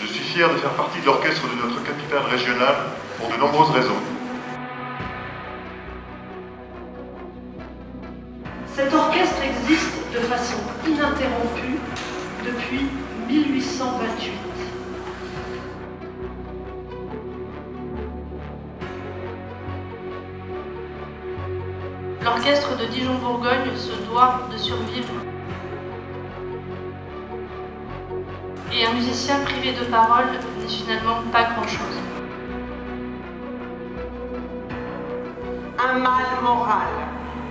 Je suis fier de faire partie de l'orchestre de notre capitale régionale pour de nombreuses raisons. Cet orchestre existe de façon ininterrompue depuis 1828. L'orchestre de Dijon-Bourgogne se doit de survivre. Et un musicien privé de parole n'est finalement pas grand-chose. Un mal moral,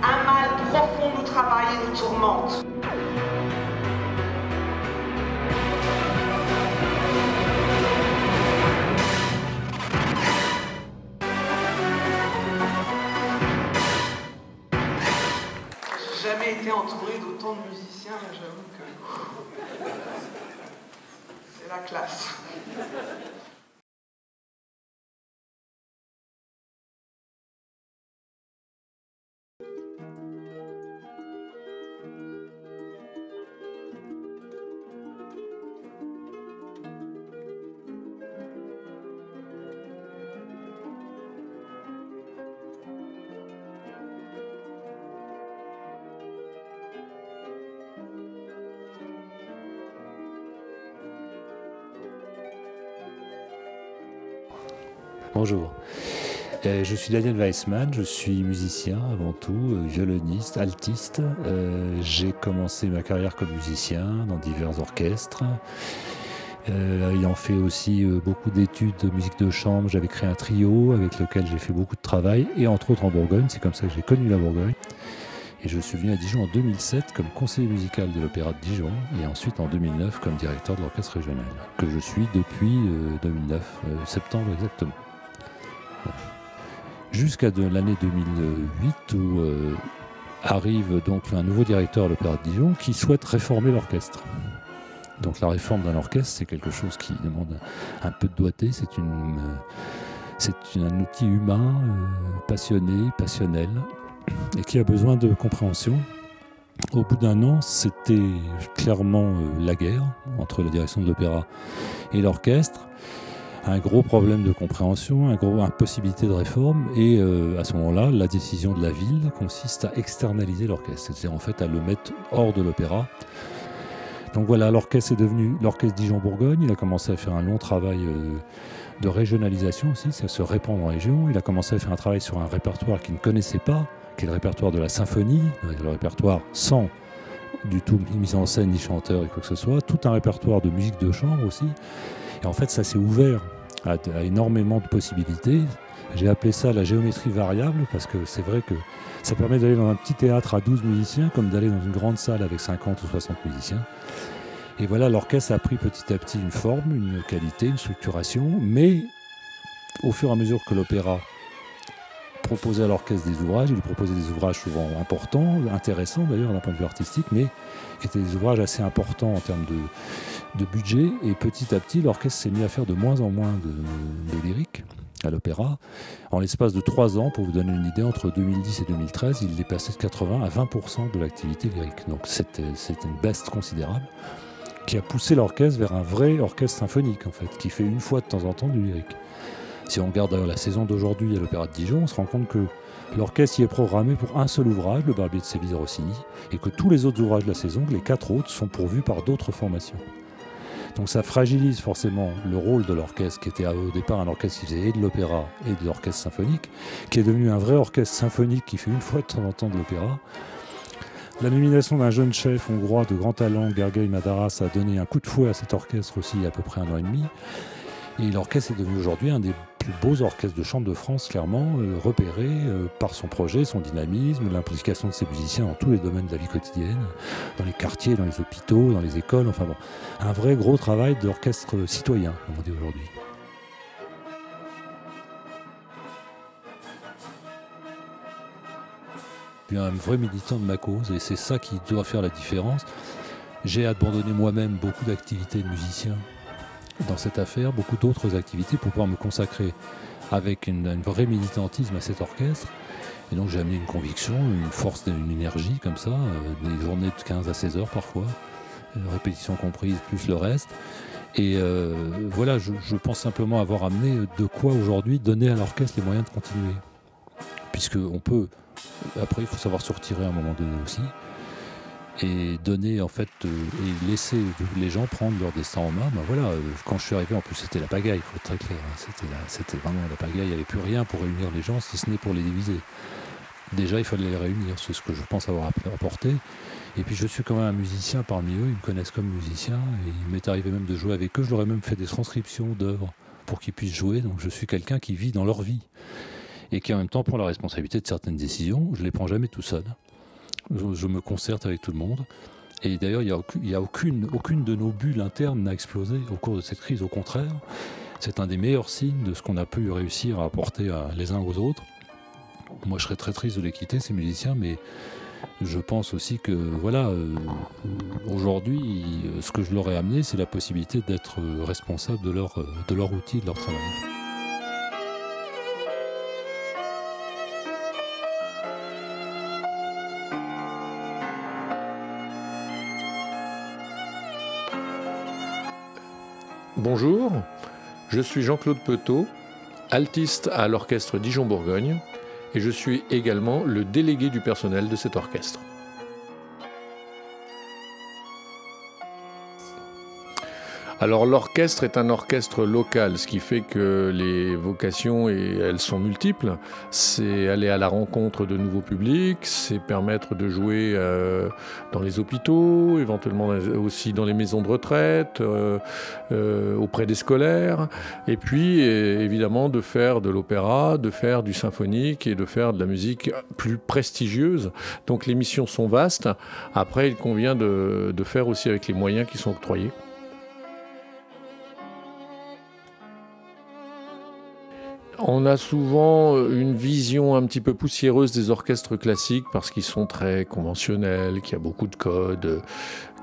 un mal profond nous travaille et nous tourmente. J'ai jamais été entouré d'autant de musiciens, là j'avoue que c'est la classe. Bonjour, je suis Daniel Weissman, je suis musicien avant tout, violoniste, altiste. J'ai commencé ma carrière comme musicien dans divers orchestres. Ayant fait aussi beaucoup d'études de musique de chambre, j'avais créé un trio avec lequel j'ai fait beaucoup de travail, et entre autres en Bourgogne, c'est comme ça que j'ai connu la Bourgogne. Et je suis venu à Dijon en 2007 comme conseiller musical de l'Opéra de Dijon, et ensuite en 2009 comme directeur de l'orchestre régional, que je suis depuis 2009, septembre exactement. Jusqu'à l'année 2008 où arrive donc un nouveau directeur à l'Opéra de Dijon qui souhaite réformer l'orchestre. Donc la réforme d'un orchestre, c'est quelque chose qui demande un peu de doigté, c'est un outil humain, passionné, passionnel, et qui a besoin de compréhension. Au bout d'un an, c'était clairement la guerre entre la direction de l'opéra et l'orchestre. Un gros problème de compréhension, impossibilité de réforme, et à ce moment-là, la décision de la ville consiste à externaliser l'orchestre, c'est-à-dire en fait à le mettre hors de l'opéra. Donc voilà, l'orchestre est devenu l'orchestre Dijon-Bourgogne. Il a commencé à faire un long travail de régionalisation aussi, c'est à se répandre en région. Il a commencé à faire un travail sur un répertoire qu'il ne connaissait pas, qui est le répertoire de la symphonie, le répertoire sans du tout mise en scène ni chanteur et quoi que ce soit, tout un répertoire de musique de chambre aussi. Et en fait, ça s'est ouvert à énormément de possibilités. J'ai appelé ça la géométrie variable parce que c'est vrai que ça permet d'aller dans un petit théâtre à 12 musiciens comme d'aller dans une grande salle avec 50 ou 60 musiciens. Et voilà, l'orchestre a pris petit à petit une forme, une qualité, une structuration, mais au fur et à mesure que l'opéra proposait à l'orchestre des ouvrages, il lui proposait des ouvrages souvent importants, intéressants d'ailleurs d'un point de vue artistique, mais qui étaient des ouvrages assez importants en termes de budget. Et petit à petit, l'orchestre s'est mis à faire de moins en moins de lyrique à l'opéra. En l'espace de 3 ans, pour vous donner une idée, entre 2010 et 2013, il est passé de 80 à 20% de l'activité lyrique. Donc c'est une baisse considérable qui a poussé l'orchestre vers un vrai orchestre symphonique, en fait, qui fait une fois de temps en temps du lyrique. Si on regarde la saison d'aujourd'hui à l'Opéra de Dijon, on se rend compte que l'orchestre y est programmé pour un seul ouvrage, le Barbier de Séville de Rossini, et que tous les autres ouvrages de la saison, les 4 autres, sont pourvus par d'autres formations. Donc ça fragilise forcément le rôle de l'orchestre, qui était au départ un orchestre qui faisait et de l'opéra et de l'orchestre symphonique, qui est devenu un vrai orchestre symphonique qui fait une fois de temps en temps de l'opéra. La nomination d'un jeune chef hongrois de grand talent, Gergely Madaras, a donné un coup de fouet à cet orchestre aussi il y a à peu près 1 an et demi. Et l'orchestre est devenu aujourd'hui un des plus beaux orchestres de chambre de France, clairement, repéré par son projet, son dynamisme, l'implication de ses musiciens dans tous les domaines de la vie quotidienne, dans les quartiers, dans les hôpitaux, dans les écoles, enfin bon, un vrai gros travail d'orchestre citoyen, comme on dit aujourd'hui. Je suis un vrai militant de ma cause et c'est ça qui doit faire la différence. J'ai abandonné moi-même beaucoup d'activités de musicien dans cette affaire, beaucoup d'autres activités pour pouvoir me consacrer avec un vrai militantisme à cet orchestre. Et donc j'ai amené une conviction, une force, une énergie comme ça, des journées de 15 à 16 heures parfois, répétition comprise plus le reste. Et voilà, je pense simplement avoir amené de quoi aujourd'hui donner à l'orchestre les moyens de continuer. Puisqu'on peut, après il faut savoir se retirer à un moment donné aussi, et donner en fait, et laisser les gens prendre leur destin en main. Ben voilà, quand je suis arrivé, en plus c'était la pagaille, il faut être très clair, hein, c'était vraiment la pagaille, il n'y avait plus rien pour réunir les gens si ce n'est pour les diviser. Déjà il fallait les réunir, c'est ce que je pense avoir apporté. Et puis je suis quand même un musicien parmi eux, ils me connaissent comme musicien, et il m'est arrivé même de jouer avec eux, je leur ai même fait des transcriptions d'œuvres pour qu'ils puissent jouer, donc je suis quelqu'un qui vit dans leur vie, et qui en même temps prend la responsabilité de certaines décisions, je ne les prends jamais tout seul. Je me concerte avec tout le monde, et d'ailleurs il n'y a aucune de nos bulles internes n'a explosé au cours de cette crise, au contraire, c'est un des meilleurs signes de ce qu'on a pu réussir à apporter les uns aux autres. Moi je serais très triste de les quitter, ces musiciens, mais je pense aussi que voilà, aujourd'hui, ce que je leur ai amené, c'est la possibilité d'être responsable de leur outil, de leur travail. Bonjour, je suis Jean-Claude Petot, altiste à l'orchestre Dijon-Bourgogne, et je suis également le délégué du personnel de cet orchestre. Alors l'orchestre est un orchestre local, ce qui fait que les vocations, elles sont multiples. C'est aller à la rencontre de nouveaux publics, c'est permettre de jouer dans les hôpitaux, éventuellement aussi dans les maisons de retraite, auprès des scolaires, et puis évidemment de faire de l'opéra, de faire du symphonique et de faire de la musique plus prestigieuse. Donc les missions sont vastes. Après, il convient de faire aussi avec les moyens qui sont octroyés. On a souvent une vision un petit peu poussiéreuse des orchestres classiques parce qu'ils sont très conventionnels, qu'il y a beaucoup de codes,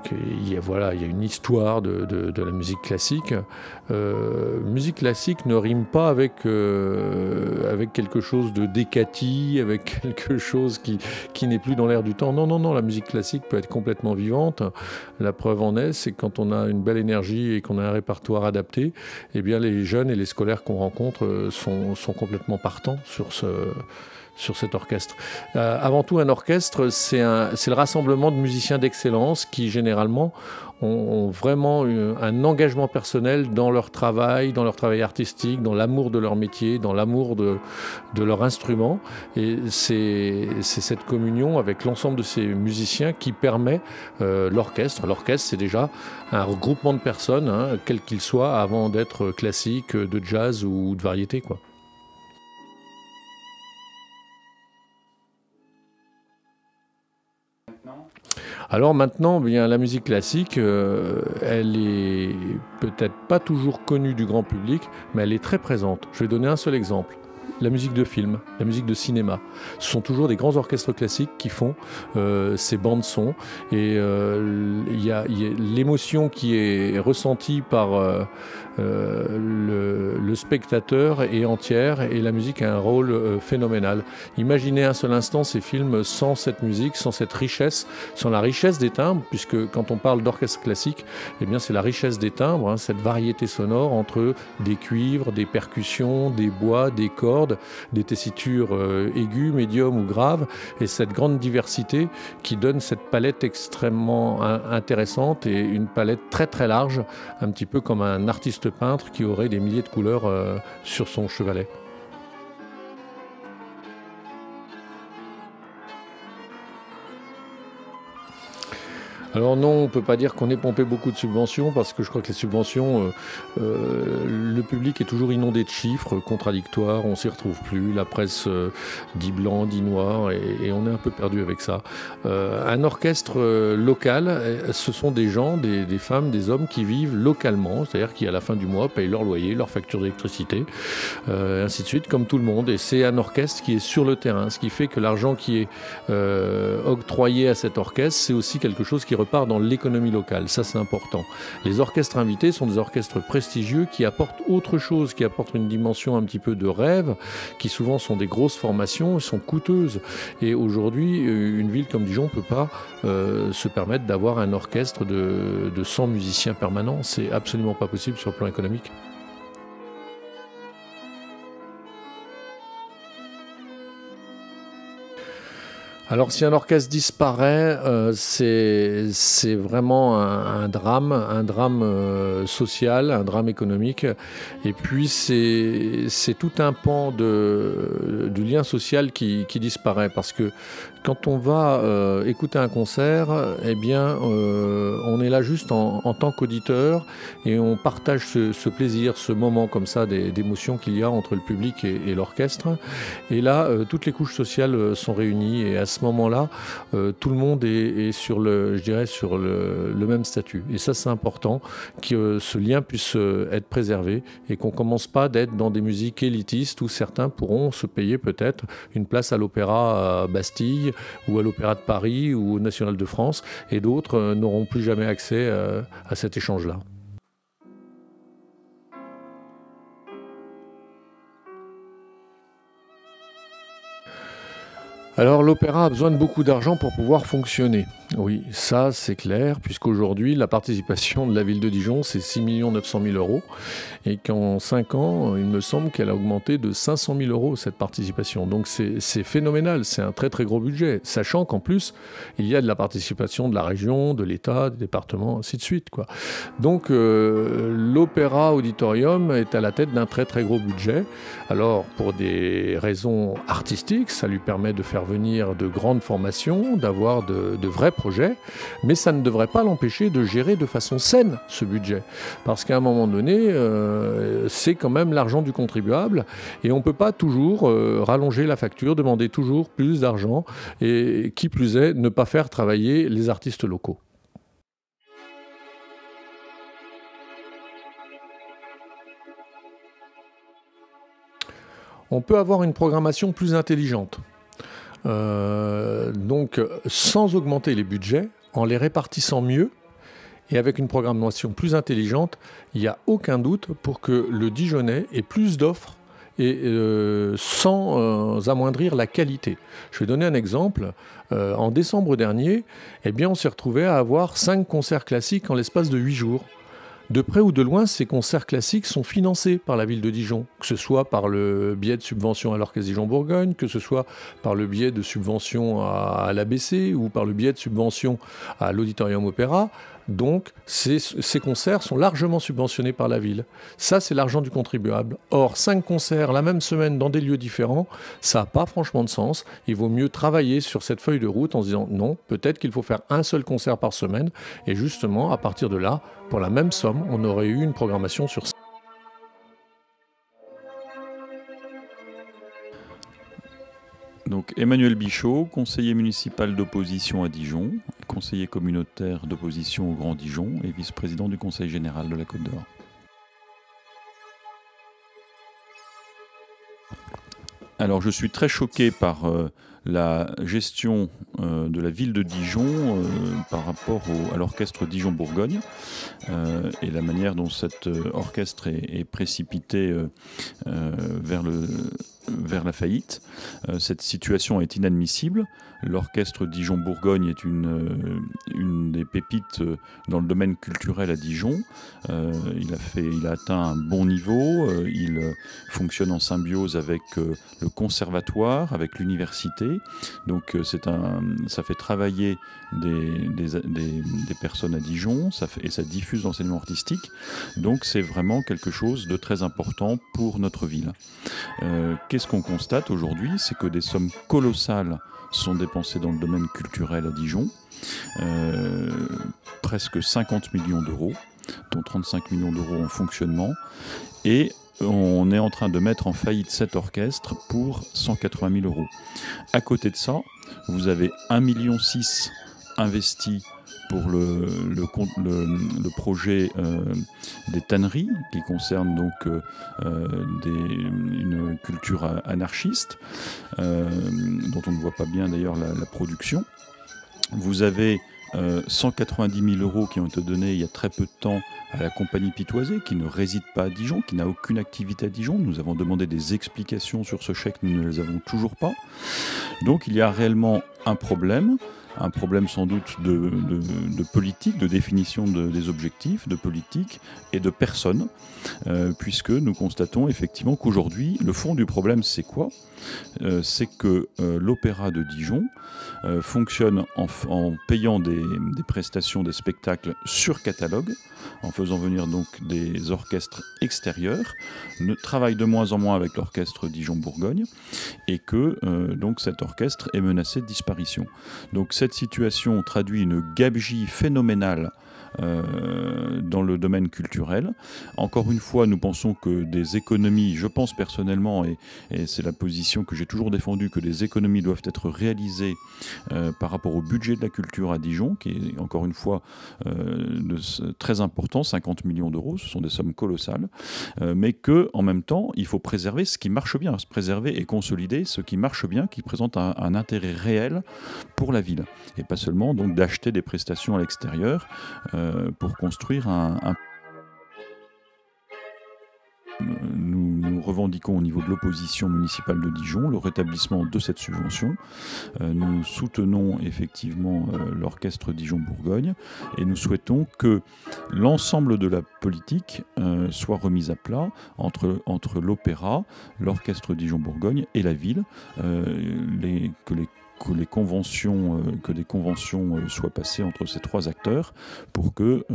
qu'il y a une histoire de la musique classique. Musique classique ne rime pas avec quelque chose de décati, avec quelque chose qui n'est plus dans l'air du temps. Non, la musique classique peut être complètement vivante. La preuve en est, c'est que quand on a une belle énergie et qu'on a un répertoire adapté, eh bien les jeunes et les scolaires qu'on rencontre sont complètement partants sur cet orchestre. Avant tout, un orchestre, c'est le rassemblement de musiciens d'excellence qui, généralement, ont vraiment un engagement personnel dans leur travail artistique, dans l'amour de leur métier, dans l'amour de leur instrument. Et c'est cette communion avec l'ensemble de ces musiciens qui permet l'orchestre. L'orchestre, c'est déjà un regroupement de personnes, hein, quel qu'il soit, avant d'être classique, de jazz ou de variété, quoi. Alors maintenant, bien, la musique classique, elle est peut-être pas toujours connue du grand public, mais elle est très présente. Je vais donner un seul exemple. La musique de film, la musique de cinéma. Ce sont toujours des grands orchestres classiques qui font ces bandes-sons. Et y a l'émotion qui est ressentie par le spectateur est entière et la musique a un rôle phénoménal. Imaginez un seul instant ces films sans cette musique, sans cette richesse, sans la richesse des timbres, puisque quand on parle d'orchestre classique, eh bien c'est la richesse des timbres, hein, cette variété sonore entre des cuivres, des percussions, des bois, des cordes, des tessitures aiguës, médium ou graves, et cette grande diversité qui donne cette palette extrêmement intéressante et une palette très très large, un petit peu comme un artiste peintre qui aurait des milliers de couleurs sur son chevalet. Alors non, on ne peut pas dire qu'on ait pompé beaucoup de subventions parce que je crois que les subventions, le public est toujours inondé de chiffres contradictoires, on s'y retrouve plus, la presse dit blanc, dit noir et on est un peu perdu avec ça. Un orchestre local, ce sont des gens, des femmes, des hommes qui vivent localement, c'est-à-dire qui à la fin du mois payent leur loyer, leur facture d'électricité, ainsi de suite, comme tout le monde. Et c'est un orchestre qui est sur le terrain, ce qui fait que l'argent qui est octroyé à cet orchestre, c'est aussi quelque chose qui repart dans l'économie locale. Ça, c'est important. Les orchestres invités sont des orchestres prestigieux qui apportent autre chose, qui apportent une dimension un petit peu de rêve, qui souvent sont des grosses formations, sont coûteuses. Et aujourd'hui, une ville comme Dijon ne peut pas se permettre d'avoir un orchestre de 100 musiciens permanents. C'est absolument pas possible sur le plan économique. Alors si un orchestre disparaît, c'est vraiment un drame social, un drame économique. Et puis c'est tout un pan du lien social qui disparaît. Parce que quand on va écouter un concert, eh bien, on est là juste en tant qu'auditeur et on partage ce plaisir, ce moment comme ça d'émotion qu'il y a entre le public et l'orchestre. Et là, toutes les couches sociales sont réunies et à ce moment-là, tout le monde est sur le même statut. Et ça, c'est important que ce lien puisse être préservé et qu'on ne commence pas d'être dans des musiques élitistes où certains pourront se payer peut-être une place à l'Opéra Bastille ou à l'Opéra de Paris ou au National de France et d'autres n'auront plus jamais accès à cet échange-là. Alors l'opéra a besoin de beaucoup d'argent pour pouvoir fonctionner. Oui, ça c'est clair, puisqu'aujourd'hui la participation de la ville de Dijon c'est 6 900 000 € et qu'en 5 ans, il me semble qu'elle a augmenté de 500 000 € cette participation. Donc c'est phénoménal, c'est un très très gros budget, sachant qu'en plus il y a de la participation de la région, de l'État, des départements, ainsi de suite, quoi. Donc l'Opéra Auditorium est à la tête d'un très très gros budget. Alors pour des raisons artistiques, ça lui permet de faire venir de grandes formations, d'avoir de vrais projets, mais ça ne devrait pas l'empêcher de gérer de façon saine ce budget. Parce qu'à un moment donné, c'est quand même l'argent du contribuable et on ne peut pas toujours rallonger la facture, demander toujours plus d'argent et qui plus est, ne pas faire travailler les artistes locaux. On peut avoir une programmation plus intelligente. Donc sans augmenter les budgets, en les répartissant mieux et avec une programmation plus intelligente, il n'y a aucun doute pour que le Dijonnais ait plus d'offres et sans amoindrir la qualité. Je vais donner un exemple. En décembre dernier, eh bien, on s'est retrouvé à avoir 5 concerts classiques en l'espace de 8 jours. De près ou de loin, ces concerts classiques sont financés par la ville de Dijon, que ce soit par le biais de subventions à l'Orchestre Dijon-Bourgogne, que ce soit par le biais de subventions à l'ABC ou par le biais de subventions à l'Auditorium Opéra. Donc, ces concerts sont largement subventionnés par la ville. Ça, c'est l'argent du contribuable. Or, 5 concerts la même semaine dans des lieux différents, ça n'a pas franchement de sens. Il vaut mieux travailler sur cette feuille de route en se disant non, peut-être qu'il faut faire un seul concert par semaine. Et justement, à partir de là, pour la même somme, on aurait eu une programmation sur 5. Donc Emmanuel Bichot, conseiller municipal d'opposition à Dijon, conseiller communautaire d'opposition au Grand Dijon et vice-président du Conseil général de la Côte d'Or. Alors je suis très choqué par la gestion de la ville de Dijon par rapport à l'orchestre Dijon-Bourgogne et la manière dont cet orchestre est précipité vers la faillite. Cette situation est inadmissible. L'orchestre Dijon-Bourgogne est une des pépites dans le domaine culturel à Dijon. Il a atteint un bon niveau. Il fonctionne en symbiose avec le conservatoire, avec l'université. Donc ça fait travailler des personnes à Dijon et ça diffuse l'enseignement artistique. Donc c'est vraiment quelque chose de très important pour notre ville. Qu'est-ce qu'on constate aujourd'hui? C'est que des sommes colossales sont dépensées dans le domaine culturel à Dijon, presque 50 millions d'euros, dont 35 millions d'euros en fonctionnement, et on est en train de mettre en faillite cet orchestre pour 180 000 euros. À côté de ça, vous avez 1,6 million investi pour le projet des tanneries, qui concerne donc une culture anarchiste, dont on ne voit pas bien d'ailleurs la production. Vous avez 190 000 € qui ont été donnés il y a très peu de temps à la compagnie Pitoisé, qui ne réside pas à Dijon, qui n'a aucune activité à Dijon. Nous avons demandé des explications sur ce chèque, nous ne les avons toujours pas. Donc il y a réellement un problème sans doute de politique, de définition des objectifs, de politique et de personnes, puisque nous constatons effectivement qu'aujourd'hui, le fond du problème, c'est quoi ? C'est que l'Opéra de Dijon fonctionne en payant des prestations, des spectacles sur catalogue, en faisant venir donc des orchestres extérieurs, ne travaille de moins en moins avec l'orchestre Dijon-Bourgogne, et que donc cet orchestre est menacé de disparition. Donc cette situation traduit une gabegie phénoménale dans le domaine culturel. Encore une fois, nous pensons que des économies, je pense personnellement, et c'est la position que j'ai toujours défendue, que des économies doivent être réalisées par rapport au budget de la culture à Dijon, qui est encore une fois très important, 50 millions d'euros, ce sont des sommes colossales, mais qu'en même temps, il faut préserver ce qui marche bien, se préserver et consolider ce qui marche bien, qui présente un intérêt réel pour la ville, et pas seulement donc d'acheter des prestations à l'extérieur pour construire Nous revendiquons au niveau de l'opposition municipale de Dijon le rétablissement de cette subvention. Nous soutenons effectivement l'orchestre Dijon-Bourgogne et nous souhaitons que l'ensemble de la politique soit remise à plat entre l'opéra, l'orchestre Dijon-Bourgogne et la ville, que des conventions soient passées entre ces trois acteurs pour que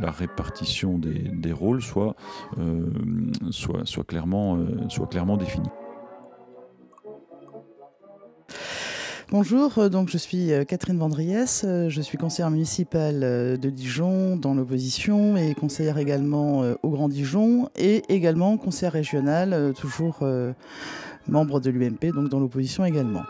la répartition des rôles soit clairement définie. Bonjour, donc je suis Catherine Vendriès, je suis conseillère municipale de Dijon dans l'opposition et conseillère également au Grand Dijon et également conseillère régionale, toujours membre de l'UMP, donc dans l'opposition également.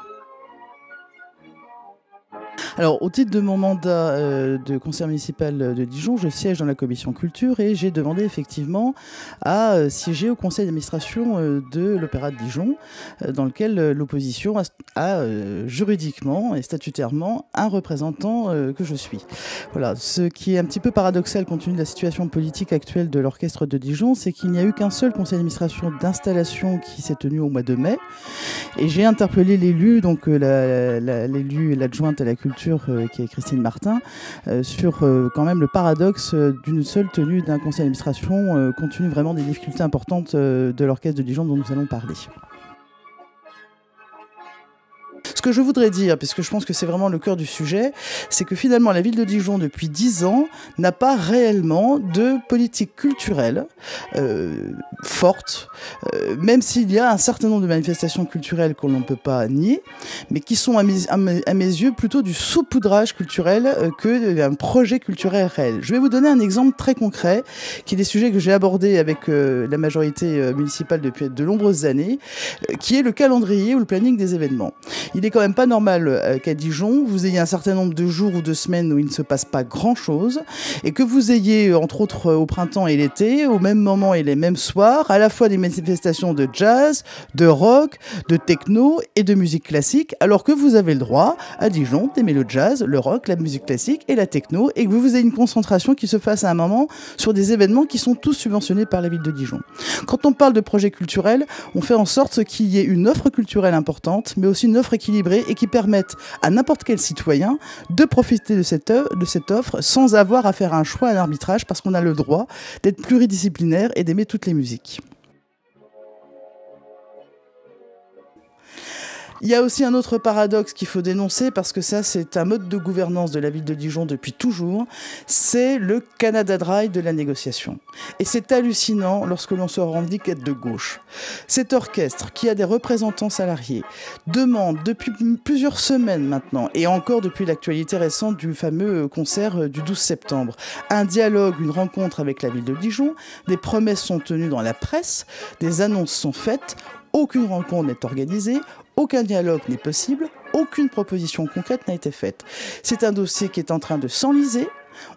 Alors, au titre de mon mandat de conseiller municipal de Dijon, je siège dans la commission culture et j'ai demandé effectivement à siéger au conseil d'administration de l'Opéra de Dijon, dans lequel l'opposition a juridiquement et statutairement un représentant que je suis. Voilà. Ce qui est un petit peu paradoxal compte tenu de la situation politique actuelle de l'orchestre de Dijon, c'est qu'il n'y a eu qu'un seul conseil d'administration d'installation qui s'est tenu au mois de mai. Et j'ai interpellé l'élu, donc l'élu et l'adjointe à la culture, qui est Christine Martin, sur quand même le paradoxe d'une seule tenue d'un conseil d'administration, compte tenu vraiment des difficultés importantes de l'orchestre de Dijon dont nous allons parler. Ce que je voudrais dire, puisque je pense que c'est vraiment le cœur du sujet, c'est que finalement la ville de Dijon, depuis 10 ans, n'a pas réellement de politique culturelle forte, même s'il y a un certain nombre de manifestations culturelles qu'on ne peut pas nier, mais qui sont à mes yeux plutôt du saupoudrage culturel qu'un projet culturel réel. Je vais vous donner un exemple très concret, qui est des sujets que j'ai abordés avec la majorité municipale depuis de nombreuses années, qui est le calendrier ou le planning des événements. Il est quand même pas normal qu'à Dijon, vous ayez un certain nombre de jours ou de semaines où il ne se passe pas grand-chose et que vous ayez, entre autres au printemps et l'été, au même moment et les mêmes soirs, à la fois des manifestations de jazz, de rock, de techno et de musique classique, alors que vous avez le droit, à Dijon, d'aimer le jazz, le rock, la musique classique et la techno, et que vous ayez une concentration qui se fasse à un moment sur des événements qui sont tous subventionnés par la ville de Dijon. Quand on parle de projets culturels, on fait en sorte qu'il y ait une offre culturelle importante, mais aussi une offre équilibrée et qui permettent à n'importe quel citoyen de profiter de cette offre sans avoir à faire un choix, un arbitrage, parce qu'on a le droit d'être pluridisciplinaire et d'aimer toutes les musiques. Il y a aussi un autre paradoxe qu'il faut dénoncer, parce que ça, c'est un mode de gouvernance de la ville de Dijon depuis toujours, c'est le Canada Dry de la négociation. Et c'est hallucinant lorsque l'on se revendique être de gauche. Cet orchestre, qui a des représentants salariés, demande depuis plusieurs semaines maintenant, et encore depuis l'actualité récente du fameux concert du 12 septembre, un dialogue, une rencontre avec la ville de Dijon, des promesses sont tenues dans la presse, des annonces sont faites, aucune rencontre n'est organisée, aucun dialogue n'est possible, aucune proposition concrète n'a été faite. C'est un dossier qui est en train de s'enliser,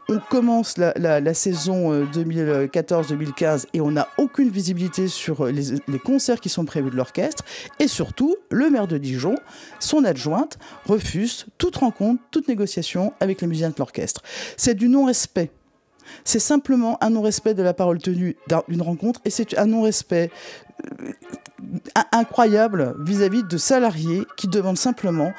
On commence la saison 2014-2015 et on n'a aucune visibilité sur les concerts qui sont prévus de l'orchestre. Et surtout, le maire de Dijon, son adjointe, refuse toute rencontre, toute négociation avec les musiciens de l'orchestre. C'est du non-respect. C'est simplement un non-respect de la parole tenue d'une rencontre et c'est un non-respect incroyable vis-à-vis de salariés qui demandent simplement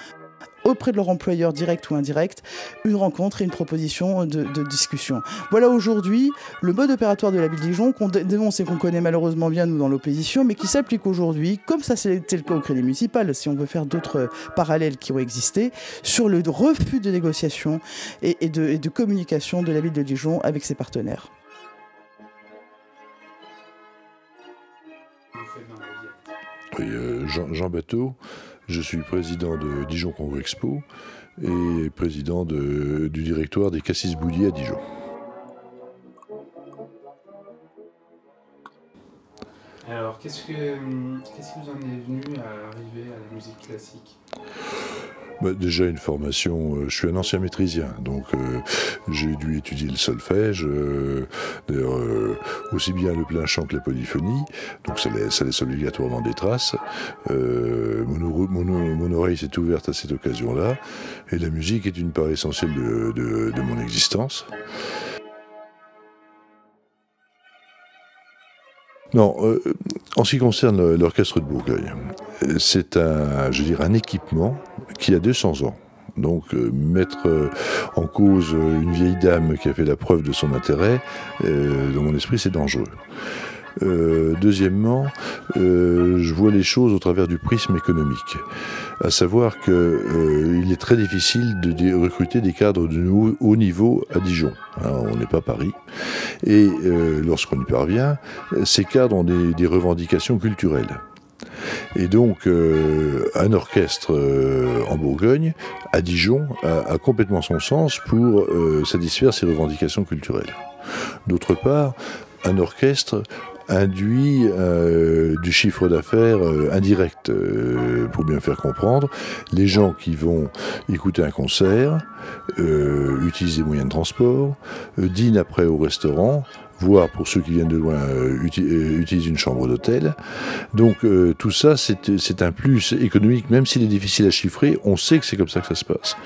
auprès de leur employeur direct ou indirect, une rencontre et une proposition de discussion. Voilà aujourd'hui le mode opératoire de la ville de Dijon qu'on dénonce et qu'on connaît malheureusement bien nous dans l'opposition, mais qui s'applique aujourd'hui, comme ça c'était le cas au Crédit Municipal, si on veut faire d'autres parallèles qui ont existé, sur le refus de négociation et de communication de la ville de Dijon avec ses partenaires. Oui, Jean Bateau, je suis président de Dijon Congrès Expo et président du directoire des Cassis Boudier à Dijon. Alors, qu'est-ce qui vous en est venu à arriver à la musique classique ? Déjà une formation, je suis un ancien maîtrisien, donc j'ai dû étudier le solfège, d'ailleurs aussi bien le plein chant que la polyphonie, donc ça laisse obligatoirement des traces. Mon oreille s'est ouverte à cette occasion-là, et la musique est une part essentielle de mon existence. Non, en ce qui concerne l'orchestre de Bourgogne, c'est un équipement qui a 200 ans. Donc mettre en cause une vieille dame qui a fait la preuve de son intérêt, dans mon esprit, c'est dangereux. Deuxièmement, je vois les choses au travers du prisme économique, à savoir qu'il est très difficile de recruter des cadres de haut niveau à Dijon. On n'est pas Paris. Et lorsqu'on y parvient, ces cadres ont des revendications culturelles. Et donc, un orchestre en Bourgogne, à Dijon, a complètement son sens pour satisfaire ces revendications culturelles. D'autre part, un orchestre induit du chiffre d'affaires indirect, pour bien faire comprendre. Les gens qui vont écouter un concert, utilisent des moyens de transport, dînent après au restaurant, voire pour ceux qui viennent de loin, utilisent une chambre d'hôtel. Donc tout ça, c'est un plus économique, même s'il est difficile à chiffrer, on sait que c'est comme ça que ça se passe.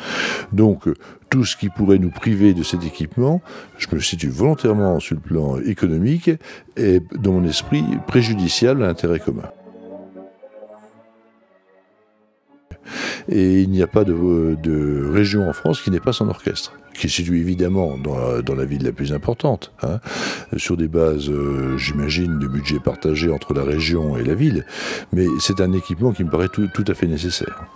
Donc tout ce qui pourrait nous priver de cet équipement, je me situe volontairement sur le plan économique, est dans mon esprit préjudiciable à l'intérêt commun. Et il n'y a pas de région en France qui n'ait pas son orchestre, qui se situe évidemment dans la ville la plus importante, sur des bases, j'imagine, de budget partagé entre la région et la ville, mais c'est un équipement qui me paraît tout à fait nécessaire.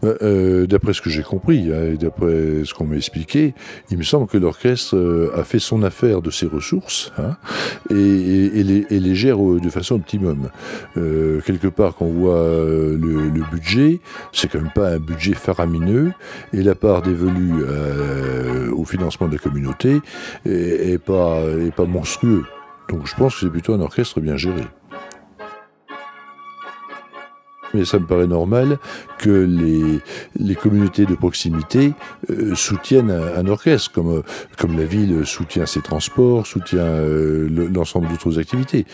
D'après ce que j'ai compris, et d'après ce qu'on m'a expliqué, il me semble que l'orchestre a fait son affaire de ses ressources, et les gère de façon optimum. Quelque part, quand on voit le budget, c'est quand même pas un budget faramineux, et la part dévolue au financement de la communauté est pas monstrueux. Donc je pense que c'est plutôt un orchestre bien géré. Mais ça me paraît normal que les communautés de proximité soutiennent un orchestre, comme la ville soutient ses transports, soutient l'ensemble d'autres activités.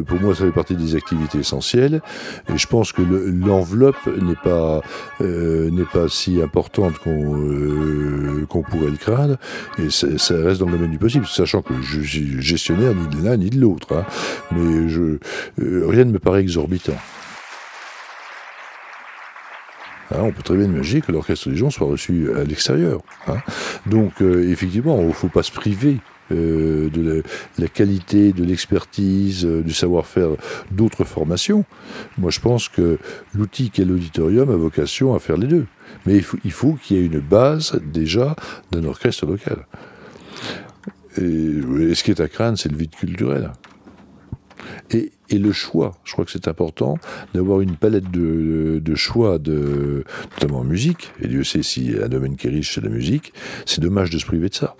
Pour moi, ça fait partie des activités essentielles. Et je pense que l'enveloppe n'est pas si importante qu'on pourrait le craindre. Et ça reste dans le domaine du possible, sachant que je suis gestionnaire ni de l'un ni de l'autre. Mais rien ne me paraît exorbitant. On peut très bien imaginer que l'orchestre de Dijon soit reçu à l'extérieur. Donc, effectivement, il ne faut pas se priver de la qualité, de l'expertise, du savoir-faire d'autres formations. Moi, je pense que l'outil qu'est l'auditorium a vocation à faire les deux. Mais il faut qu'il y ait une base, déjà, d'un orchestre local. Et ce qui est à craindre, c'est le vide culturel. Et le choix, je crois que c'est important d'avoir une palette de choix, notamment en musique, et Dieu sait si un domaine qui est riche, c'est la musique, c'est dommage de se priver de ça.